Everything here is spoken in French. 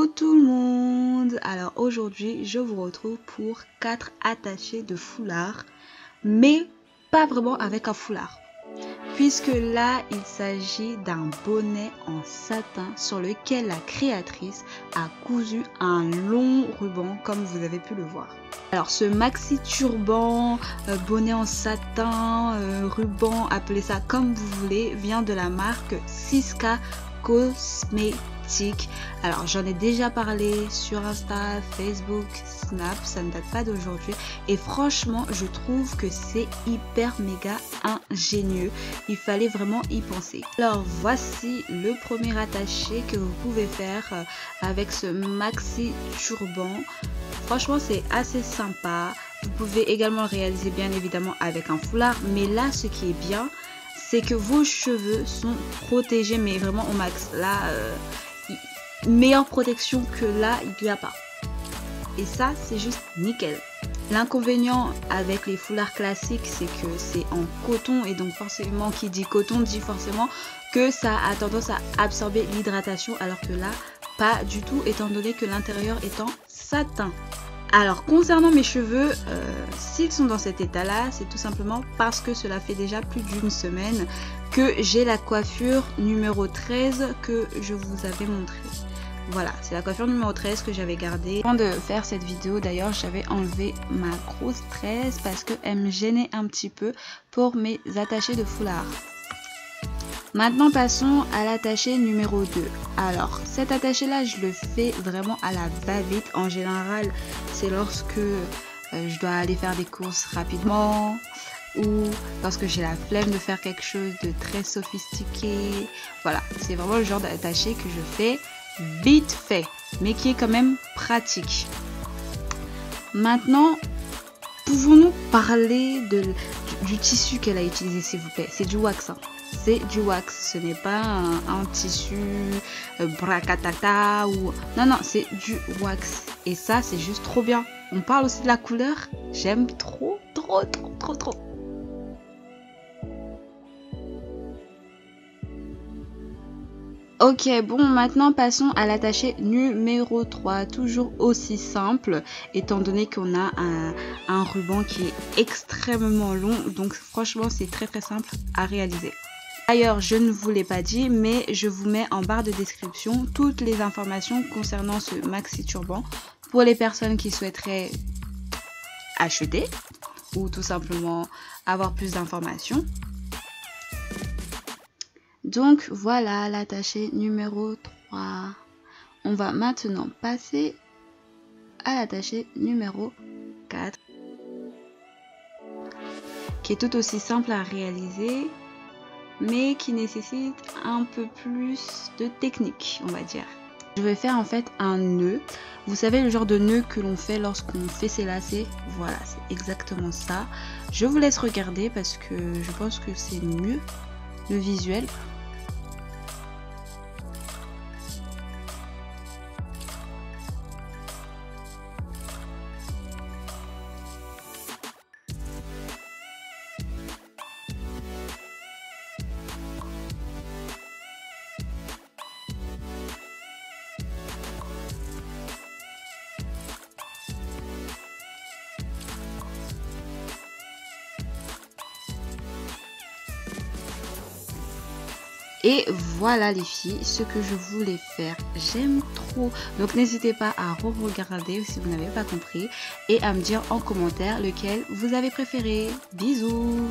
Hello tout le monde. Alors aujourd'hui je vous retrouve pour 4 attachés de foulard, mais pas vraiment avec un foulard, puisque là il s'agit d'un bonnet en satin sur lequel la créatrice a cousu un long ruban comme vous avez pu le voir. Alors ce maxi turban, bonnet en satin, ruban, appelez ça comme vous voulez, vient de la marque Siska Cosmétiques. Alors j'en ai déjà parlé sur Insta, Facebook, Snap, ça ne date pas d'aujourd'hui et franchement je trouve que c'est hyper méga ingénieux, il fallait vraiment y penser. Alors voici le premier attaché que vous pouvez faire avec ce maxi turban. Franchement c'est assez sympa, vous pouvez également le réaliser bien évidemment avec un foulard, mais là ce qui est bien c'est que vos cheveux sont protégés, mais vraiment au max. Là, meilleure protection que là, il n'y a pas. Et ça, c'est juste nickel. L'inconvénient avec les foulards classiques, c'est que c'est en coton. Et donc forcément, qui dit coton, dit forcément que ça a tendance à absorber l'hydratation. Alors que là, pas du tout, étant donné que l'intérieur est en satin. Alors concernant mes cheveux, s'ils sont dans cet état là, c'est tout simplement parce que cela fait déjà plus d'une semaine que j'ai la coiffure numéro 13 que je vous avais montré. Voilà, c'est la coiffure numéro 13 que j'avais gardée. Avant de faire cette vidéo d'ailleurs, j'avais enlevé ma grosse tresse parce qu'elle me gênait un petit peu pour mes attachés de foulard. Maintenant passons à l'attaché numéro 2. Alors cet attaché là je le fais vraiment à la va-vite. En général c'est lorsque je dois aller faire des courses rapidement ou lorsque j'ai la flemme de faire quelque chose de très sophistiqué. Voilà, c'est vraiment le genre d'attaché que je fais vite fait mais qui est quand même pratique. Maintenant pouvons-nous parler du tissu qu'elle a utilisé s'il vous plaît? C'est du wax hein. C'est du wax, ce n'est pas un tissu bracatata ou... Non, c'est du wax. Et ça, c'est juste trop bien. On parle aussi de la couleur. J'aime trop. Ok, bon, maintenant passons à l'attaché numéro 3. Toujours aussi simple, étant donné qu'on a un ruban qui est extrêmement long. Donc franchement, c'est très simple à réaliser. D'ailleurs, je ne vous l'ai pas dit, mais je vous mets en barre de description toutes les informations concernant ce maxi turban pour les personnes qui souhaiteraient acheter ou tout simplement avoir plus d'informations. Donc voilà l'attaché numéro 3. On va maintenant passer à l'attaché numéro 4 qui est tout aussi simple à réaliser, mais qui nécessite un peu plus de technique, on va dire. Je vais faire en fait un nœud. Vous savez le genre de nœud que l'on fait lorsqu'on fait ses lacets? Voilà, c'est exactement ça. Je vous laisse regarder parce que je pense que c'est mieux le visuel. Et voilà les filles, ce que je voulais faire, j'aime trop. Donc n'hésitez pas à re-regarder si vous n'avez pas compris et à me dire en commentaire lequel vous avez préféré. Bisous!